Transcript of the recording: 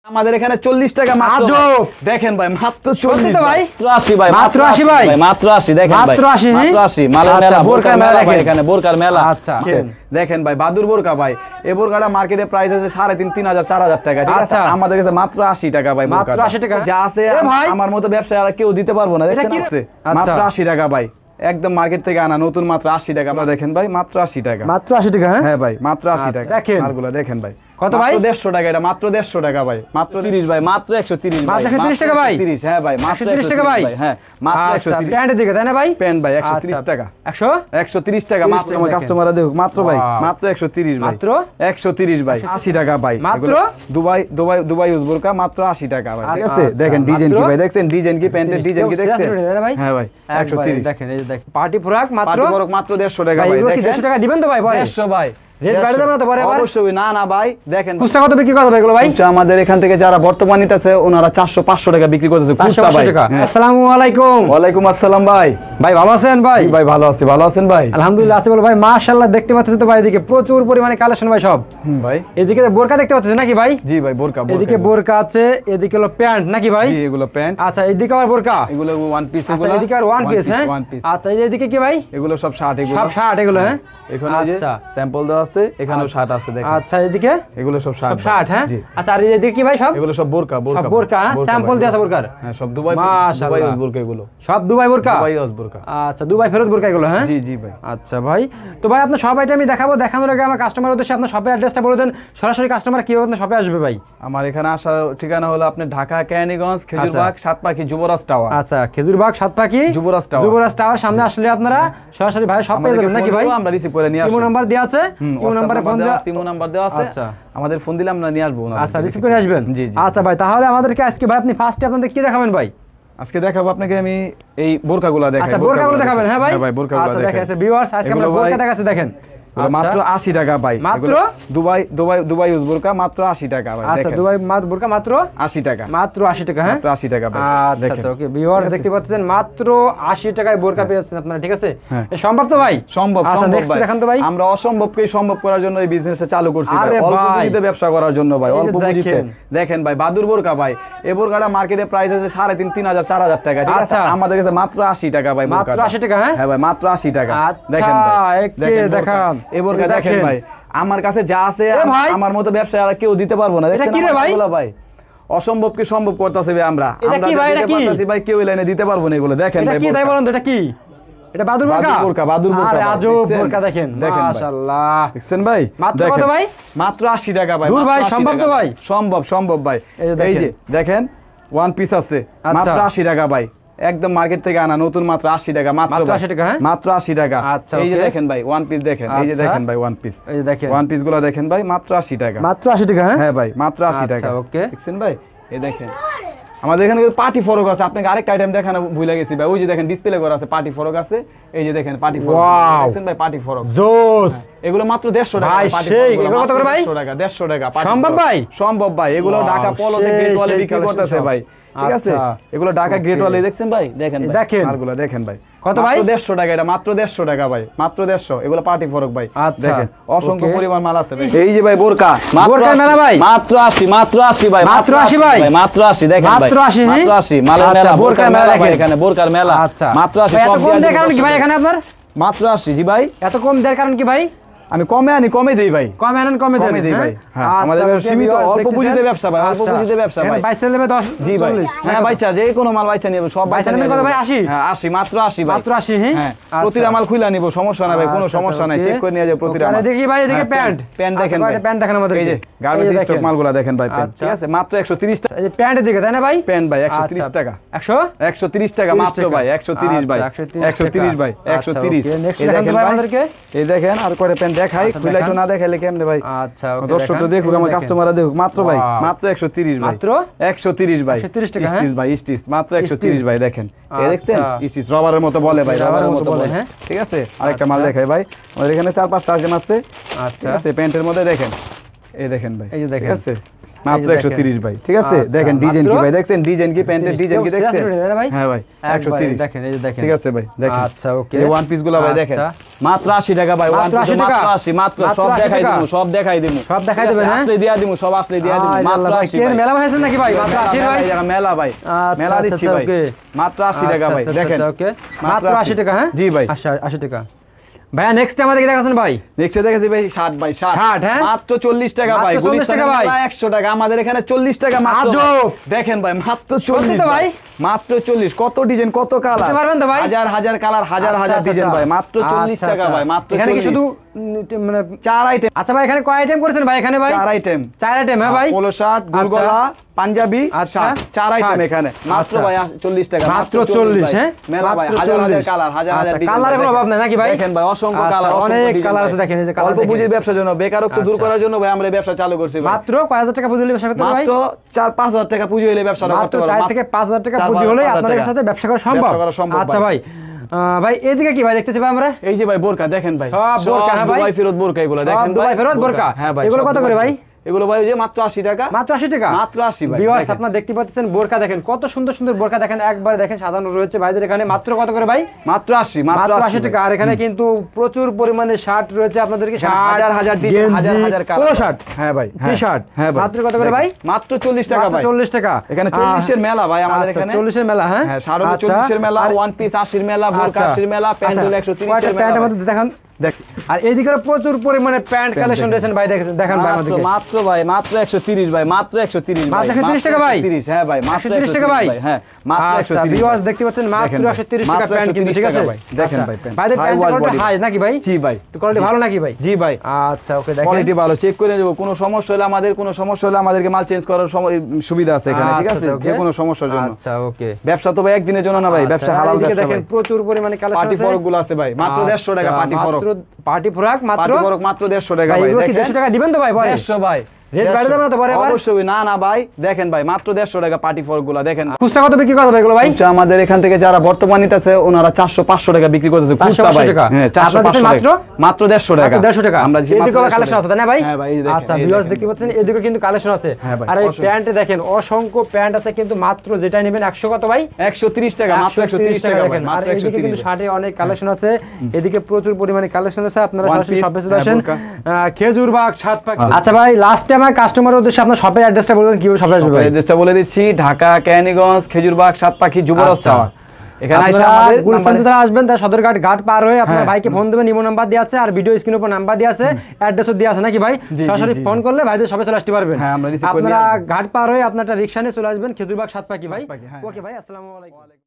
আমাদের এখানে 40 টাকা মাত্র। দেখেন ভাই মাত্র 40 ভাই, মাত্র 80 ভাই, মাত্র 80 ভাই, মাত্র 80 দেখেন ভাই, মাত্র 80 মাত্র 80 মালের মেলা, বোরকার মেলা ভাই, এখানে বোরকার মেলা। আচ্ছা দেখেন ভাই বাদুর বোরকা ভাই, এই বোরকাটা মার্কেটে প্রাইস আছে 3.5 3000 4000 টাকা, ঠিক আছে? আমাদের কাছে মাত্র 80 টাকা ভাই, মাত্র 80 টাকা যা আছে আমার মতো ব্যবসায়ী আর কেউ দিতে পারবো না, দেখছেন আছে মাত্র 80 টাকা ভাই, একদম মার্কেট থেকে আনা নতুন, মাত্র 80 টাকা। আপনারা দেখেন ভাই মাত্র 80 টাকা, মাত্র 80 টাকা। হ্যাঁ ভাই মাত্র 80 টাকা। দেখেন মালগুলো দেখেন ভাই কত ভাই? 150 টাকা, এটা মাত্র 150 টাকা ভাই, মাত্র 30 ভাই, মাত্র 130 ভাই, মাত্র 130 টাকা ভাই, 30 হ্যাঁ ভাই, মাত্র 130 টাকা ভাই, হ্যাঁ মাত্র 130। প্যান্টের দিকে তাই না ভাই? প্যান্ট ভাই 130 টাকা, 130 টাকা মাত্র। আমার কাস্টমাররা দেখুক মাত্র ভাই, মাত্র 130 ভাই, মাত্র 130 ভাই, 80 টাকা ভাই, মাত্র দুবাই ইউজ বোরকা মাত্র 80 টাকা ভাই, ঠিক আছে? দেখেন ডিজাইন কি ভাই, দেখছেন ডিজাইন কি, প্যান্টের ডিজাইন কি দেখছেন? হ্যাঁ ভাই 130। দেখেন এই যে দেখেন পার্টি ফ্রক মাত্র 150 টাকা ভাই, দেখেন 150 টাকা দিবেন তো ভাই? 150 ভাই, রেট বাড়ে দেব না তো পরে? অবশ্যই না না ভাই। দেখেন খুচরা কত বিক্রি করতে ভাই এগুলো ভাই? আমাদের এখান থেকে যারা বর্তমানে নিতেছে ওনারা 400 500 টাকা বিক্রি করতেছে খুচরা ভাই। আসসালামু আলাইকুম। ওয়ালাইকুম আসসালাম ভাই। ভাই ভালো আছেন ভাই? ভাই ভালো আছি, ভালো আছেন ভাই? আলহামদুলিল্লাহ আছি বল ভাই। মাশাআল্লাহ দেখতে পাচ্ছেন তো ভাই, এদিকে প্রচুর পরিমাণে কালেকশন ভাই সব। ভাই এদিকে বোরকা দেখতে পাচ্ছেন নাকি ভাই? জি ভাই বোরকা, এদিকে বোরকা আছে, এদিকে হলো প্যান্ট নাকি ভাই? জি এগুলো প্যান্ট। আচ্ছা এদিকে আবার বোরকা, এগুলো ওয়ান পিস, এগুলো এদিকে আর ওয়ান পিস। হ্যাঁ আচ্ছা এই এদিকে কি ভাই? এগুলো সব শার্ট, এগুলো সব শার্ট এগুলো। হ্যাঁ এখানে এই যে স্যাম্পল দেওয়া আছে, এখানেও শার্ট আছে দেখেন। আচ্ছা এদিকে এগুলো সব শার্ট। হ্যাঁ আচ্ছা আর এদিকে কি ভাই? সব এগুলো সব বোরকা, বোরকা স্যাম্পল দেওয়া আছে বোরকার। হ্যাঁ সব দুবাই বোরকা, এগুলো সব দুবাই বোরকা, দুবাই বোরকা। আচ্ছা দুবাই ফেরত বোরকা এগুলো। হ্যাঁ জি জি ভাই। আচ্ছা ভাই, তো ভাই আপনার সব আইটেম আমি দেখাবো, দেখানোর আগে আমার কাস্টমার উদ্দেশ্যে আপনার শপের অ্যাড্রেসটা বলে দেন, সরাসরি কাস্টমার কিভাবে আপনার শপে আসবে ভাই? আমার এখানে আসার ঠিকানা হলো আপনার ঢাকা কেরানীগঞ্জ, খেজুরবাগ, সাতপাখি, যুবরাজ টাওয়ার। আচ্ছা খেজুরবাগ, সাতপাখি, যুবরাজ টাওয়ার। যুবরাজ টাওয়ার সামনে আসলে আপনারা সরাসরি ভাই শপে যাবেন নাকি ভাই? আমরা রিসিভ করে নিয়ে আসব। ইমো নাম্বার দেওয়া আছে, ইমো নাম্বারে ফোন দেওয়া আছে, ইমো নাম্বার দেওয়া আছে। আচ্ছা আমাদের ফোন দিলে আমরা নিয়ে আসব। আচ্ছা রিসিভ করে আসবেন। জি জি। আচ্ছা ভাই তাহলে আমাদেরকে আজকে ভাই আপনি ফার্স্টে আপনাদের কি দেখাবেন ভাই? আজকে দেখাবো আপনাকে আমি এই বোরকাগুলো দেখাই। আচ্ছা বোরকাগুলো দেখাবেন? হ্যাঁ ভাই বোরকাগুলো আচ্ছা দেখাই। দেখেন। আচ্ছা ভিউয়ার্স আজকে আমরা বোরকা দেখাচ্ছি, দেখেন মাত্র 80 টাকা ভাই, মাত্র দুবাই ইউজ বোরকা মাত্র 80 টাকা ভাই। আচ্ছা দুবাই বোরকা মাত্র 80 টাকা, মাত্র 80 টাকা। হ্যাঁ মাত্র 80 টাকা ভাই। আচ্ছা ওকে ভিউয়ার্স দেখতে পাচ্ছেন মাত্র 80 টাকায় বোরকা পেয়েছেন আপনারা, ঠিক আছে? এই সম্ভব তো ভাই? সম্ভব, আচ্ছা সম্ভব নেক্সট ভাই। দেখান তো ভাই। আমরা অসম্ভবকে সম্ভব করার জন্য এই বিজনেসটা চালু করছি ভাই, অল্প পুঁজিতে ব্যবসা করার জন্য ভাই, অল্প পুঁজিতে। দেখেন ভাই বাদুর বোরকা ভাই, এই বোরকাটা মার্কেটে প্রাইস আছে 3.5 3000 4000 টাকা, ঠিক আছে? আমাদের কাছে মাত্র 80 টাকা ভাই, মাত্র 80 টাকা। হ্যাঁ ভাই মাত্র 80 টাকা। দেখেন ভাই দেখান এই বোরকা দেখেন ভাই, আমার কাছে যা আছে আমার মতো ব্যবসায়ী আর কেউ দিতে পারবো না, দেখছেন ভাই? অসম্ভবকে সম্ভব করতেছে ভাই, আমরা দিতে পারতেছি ভাই, কেউ লাইনে দিতে পারবো না এগুলো। দেখেন ভাই কি তাই বলেন তো, এটা কি? এটা বাদুর বোরকা, বাদুর বোরকা। আরে আজব বোরকা দেখেন, মাশাআল্লাহ। দেখছেন ভাই মাত্র কত ভাই? মাত্র 80 টাকা ভাই। দূর ভাই সম্ভব তো ভাই? সম্ভব ভাই। এই যে দেখেন ওয়ান পিস আছে মাত্র 80 টাকা ভাই, একদম মার্কেট থেকে আনা নতুন, মাত্র 80 টাকা, মাত্র 80 টাকা। হ্যাঁ মাত্র 80 টাকা। আচ্ছা এই যে দেখেন ভাই ওয়ান পিস দেখেন, এই যে দেখেন ভাই ওয়ান পিস, এই যে দেখেন ওয়ান পিস গুলো দেখেন ভাই মাত্র 80 টাকা, মাত্র 80 টাকা। হ্যাঁ ভাই মাত্র 80 টাকা। ওকে দেখছেন ভাই, এই দেখেন আমাদের এখানে পার্টি ফরক আছে, আপনাকে আরেকটা আইটেম দেখানো ভুলে গেছি ভাই, ওই যে দেখেন ডিসপ্লে করা আছে পার্টি ফরক আছে, এই যে দেখেন পার্টি ফরক, দেখছেন ভাই পার্টি ফরক জোস। এগুলো মাত্র 150 টাকা ভাই, পার্টি সেই ফরক, এগুলো কত করে ভাই? 150 টাকা। সম্ভব ভাই? সম্ভব ভাই, এগুলো ঢাকা পলোতে গ্রেড ওয়ালে বিক্রি করতেছে ভাই, ঠিক আছে? এগুলো ঢাকা গ্রেড ওয়ালে, দেখছেন ভাই? দেখেন ভাই মালগুলো দেখেন ভাই, কত ভাই? 150 টাকা, এটা মাত্র 150 টাকা ভাই, মাত্র 150। এগুলো পার্টি ফরক ভাই, দেখেন অসংখ্য পরিমাণ মাল আছে ভাই। এই যে ভাই বোরকা, বোরকা মেলা ভাই, মাত্র 80, মাত্র 80 ভাই, মাত্র 80 ভাই, মাত্র 80 দেখেন ভাই, মাত্র 80 মাত্র 80 মালের মেলা, বোরকার মেলা ভাই, এখানে বোরকার মেলা। আচ্ছা মাত্র 80। এত কম দেওয়ার কারণ কি ভাই এখানে আপনার? মাত্র 80 জি ভাই। এত কম দেওয়ার কারণ কি ভাই? আমি কমে আনি, কমে দেই ভাই, কমে আনেন, কমে দেই ভাই। হ্যাঁ আমাদের সীমিত অল্প পুঁজিতে ব্যবসা ভাই, অল্প পুঁজিতে ব্যবসা ভাই। 22 নেবে 10। জি ভাই, হ্যাঁ বাইচা যে কোনো মাল বাইচা নিব, সব বাইচা নিব কত ভাই? 80। হ্যাঁ 80, মাত্র 80 ভাই, মাত্র 80। হ্যাঁ প্রতিটা মাল খুলে নিব, সমস্যা না ভাই, কোনো সমস্যা নাই, চেক করে নিয়ে যাও প্রতিটা মাল। দেখি ভাই এদিকে প্যান্ট, প্যান্ট দেখেন ভাই, প্যান্ট দেখেন আমাদের, এই যে গার্মেন্টস স্টক মালগুলো দেখেন ভাই, প্যান্ট ঠিক আছে মাত্র 130 টাকা। এই যে প্যান্টের দিকে তাই না ভাই? প্যান্ট ভাই 130 টাকা, 130 টাকা মাত্র ভাই, 130 ভাই, 130 ভাই, 130। এই দেখেন ভাই আমাদেরকে, এই দেখেন আর করে প্যান্ট দেখাই, খুলে একটু না দেখাইলে কেমনে ভাই? আচ্ছা ওকে দর্শকরা দেখুক, আমার কাস্টমাররা দেখুক, মাত্র ভাই মাত্র 130 ভাই, মাত্র 130 ভাই, 130 টাকা। স্টিচ ভাই, স্টিচ মাত্র 130 ভাই, দেখেন এই দেখছেন স্টিচ রবারের মতো বলে ভাই, রবারের মতো বলে, হ্যাঁ ঠিক আছে। আরেকটা মাল দেখাই ভাই, আমাদের এখানে 4-5টা আইটেম আছে, ঠিক আছে প্যান্টের মধ্যে, দেখেন এই দেখেন ভাই, এই যে দেখেন, ঠিক আছে মাত্র 130 ভাই, ঠিক আছে। দেখেন ডিজাইন কি ভাই, দেখছেন ডিজাইন কি, প্যান্টের ডিজাইন কি দেখছেন? হ্যাঁ ভাই 130 দেখেন, এই যে দেখেন, ঠিক আছে ভাই, দেখেন। আচ্ছা ওকে, এই ওয়ান পিস গুলো ভাই দেখেন মাত্র 80 টাকা ভাই, ওয়ান পিস মাত্র 80, মাত্র সব দেখাই দিমু, সব দেখাই দিমু, সব দেখাই দিবেন, হ্যাঁ আসলে দিয়া দিমু, সব আসলে দিয়া দিমু, মাত্র 80 ভাই। মেলা হয়েছে নাকি ভাই? মাত্র 80 ভাই, মেলা ভাই, মেলা দিচ্ছি ভাই, মাত্র 80 টাকা ভাই, দেখেন ওকে, মাত্র 80 টাকা। হ্যাঁ জি ভাই, 80 টাকা। ভাইয়া নেক্সট আমাদের কি দেখাচ্ছেন ভাই? নেক্সট দেখাচ্ছি ভাই 60 ভাই, 60 হ্যাঁ মাত্র 40 টাকা ভাই, 40 টাকা ভাই, 100 টাকা, আমাদের এখানে 40 টাকা মাত্র। দেখেন ভাই মাত্র 40 ভাই, মাত্র 40, কত ডিজাইন, কত কালার, পারবেন তো ভাই? হাজার হাজার কালার, হাজার হাজার ডিজাইন ভাই, মাত্র 40 টাকা ভাই, মাত্র। এখানে কি শুধু মানে 4 আইটেম? আচ্ছা ভাই, এখানে কয় আইটেম করেছেন ভাই? এখানে ভাই 4 আইটেম, 4 আইটেম। হ্যাঁ ভাই, পোলো শার্ট, গোলগলা, পাঞ্জাবি, আচ্ছা 4 আইটেম এখানে, মাত্র ভাই 40 টাকা, মাত্র 40। হ্যাঁ মেলা ভাই, হাজার হাজার কালার, হাজার হাজার ডিজাইন, কালারের কোনো অভাব নাই নাকি ভাই? দেখেন ভাই অসংখ্য কালার, অনেক কালার আছে, দেখেন এই যে কালার। অল্প পুঁজির ব্যবসার জন্য, বেকারত্ব দূর করার জন্য ভাই আমরা এই ব্যবসা চালু করছি ভাই। মাত্র কয় হাজার টাকা পুঁজি হলে ব্যবসা করতে ভাই? মাত্র 4-5 হাজার টাকা পুঁজি হলে ব্যবসা করতে পারবেন, 4 থেকে 5 হাজার টাকা পুঁজি হলে আপনাদের সাথে ব্যবসা করা সম্ভব। আচ্ছা ভাই, ভাই এদিকে কি ভাই দেখতেছি ভাই আমরা? এই যে ভাই বোরকা দেখেন ভাই, সব বোরকা। হ্যাঁ ভাই, দুবাই ফেরত বোরকা এগুলো দেখেন ভাই, দুবাই ফেরত বোরকা। হ্যাঁ ভাই, এগুলো কত করে ভাই? এগুলো ভাই ওই যে মাত্র 80 টাকা, মাত্র 80 টাকা, মাত্র 80 ভাই। ভিউয়ার্স আপনারা দেখতে পাচ্ছেন বোরকা, দেখেন কত সুন্দর সুন্দর বোরকা, দেখেন একবার দেখেন সাজানো রয়েছে ভাইদের এখানে। মাত্র কত করে ভাই? মাত্র 80, মাত্র 80 টাকা। আর এখানে কিন্তু প্রচুর পরিমাণে শার্ট রয়েছে আপনাদেরকে, হাজার হাজার ডিজাইন, হাজার হাজার কালার, পোলো শার্ট, হ্যাঁ ভাই, টি-শার্ট। হ্যাঁ ভাই, মাত্র কত করে ভাই? মাত্র 40 টাকা ভাই, 40 টাকা। এখানে 40 এর মেলা ভাই আমাদের এখানে, 40 এর মেলা। হ্যাঁ হ্যাঁ, শাড়ি 40 এর মেলা, ওয়ান পিস 80 এর মেলা, বোরকা 80 এর মেলা, প্যান্ট হলো 130 এর মেলা। প্যান্ট আমাদের দেখান, দেখ। আর এইদিকে প্রচুর পরিমাণে প্যান্ট কালেকশন রয়েছে ভাই, দেখেন দেখান ভাই আমাদেরকে। মাত্র ভাই মাত্র 130 ভাই, মাত্র 130 ভাই, মাত্র 130 টাকা ভাই, 130। হ্যাঁ ভাই, মাত্র 130 টাকা ভাই, হ্যাঁ মাত্র 130। ভিউয়ার্স দেখতে পাচ্ছেন মাত্র 130 টাকা প্যান্ট কিন্তু, ঠিক আছে ভাই, দেখেন ভাই প্যান্ট, ভাইদের প্যান্ট কোয়ালিটি হাই নাকি ভাই? জি ভাই, কোয়ালিটি ভালো নাকি ভাই? জি ভাই, আচ্ছা ওকে, দেখেন কোয়ালিটি ভালো, চেক করে দেব, কোনো সমস্যা হলে আমাদেরকে মাল চেঞ্জ করার সুবিধা আছে এখানে, ঠিক আছে, যে কোনো সমস্যার জন্য। আচ্ছা ওকে, ব্যবসা তো ভাই একদিনের জন্য না ভাই, ব্যবসা হালাল ব্যবসা। দেখেন প্রচুর পরিমাণে কালেকশন আছে, পার্টি ফরক গুলো আছে ভাই, মাত্র 150 টাকা পার্টি ফরক, পার্টি ফরক মাত্র 150 টাকা ভাই, দেখেন 150 টাকা দিবেন তো ভাই? 150 ভাই, রেট বাড়ে যাবে না তো পরে? অবশ্যই না না ভাই, দেখেন ভাই মাত্র 150 টাকা পার্টি ফরক গুলো দেখেন। খুচরা কত বিক্রি করবে এগুলো ভাই? আমাদের এখান থেকে যারা বর্তমানে নিতেছে ওনারা 400-500 টাকা বিক্রি করতেছে খুচরা ভাই। হ্যাঁ 400-500 মাত্র মাত্র 150 টাকা, 150 টাকা। আমরা যে এদিকে কালেকশন আছে তাই না ভাই? হ্যাঁ ভাই, এই দেখেন। আচ্ছা ভিউয়ার্স দেখতে পাচ্ছেন এদিকে কিন্তু কালেকশন আছে। আর এই প্যান্টে দেখেন অসংখ্য প্যান্ট আছে কিন্তু, মাত্র যেটা নেবেন 100 কত ভাই? 130 টাকা, মাত্র 130 টাকা ভাই, আর মাত্র এদিকে 130। কিন্তু শার্টে অনেক কালেকশন আছে, এদিকে প্রচুর পরিমাণে কালেকশন আছে, আপনারা সরাসরি শপে চলে আসেন, খেজুরবাগ সাতপাখি। আচ্ছা ভাই, লাস্টে আমার কাস্টমারের উদ্দেশ্যে আপনার শপের অ্যাড্রেসটা বলে দেন, কিভাবে শপে আসবে ভাই? অ্যাড্রেসটা বলে দিচ্ছি, ঢাকা কেরানীগঞ্জ খেজুরবাগ সাতপাখি যুবরাজ টাওয়ার। এখানে এসে আমাদের গুলশান যারা আসবেন তারা সদরঘাট ঘাট পার হয়ে আপনার ভাইকে ফোন দেবেন, ইমো নাম্বার দেওয়া আছে আর ভিডিও স্ক্রিনের উপর নাম্বার দেওয়া আছে, অ্যাড্রেসও দেওয়া আছে নাকি ভাই? সরাসরি ফোন করলে ভাইদের সবাই চলে আসতে পারবেন। আপনারা ঘাট পার হয়ে আপনার একটা রিকশা নিয়ে চলে আসবেন খেজুরবাগ সাতপাখি ভাই। ওকে ভাই, আসসালামু আলাইকুম।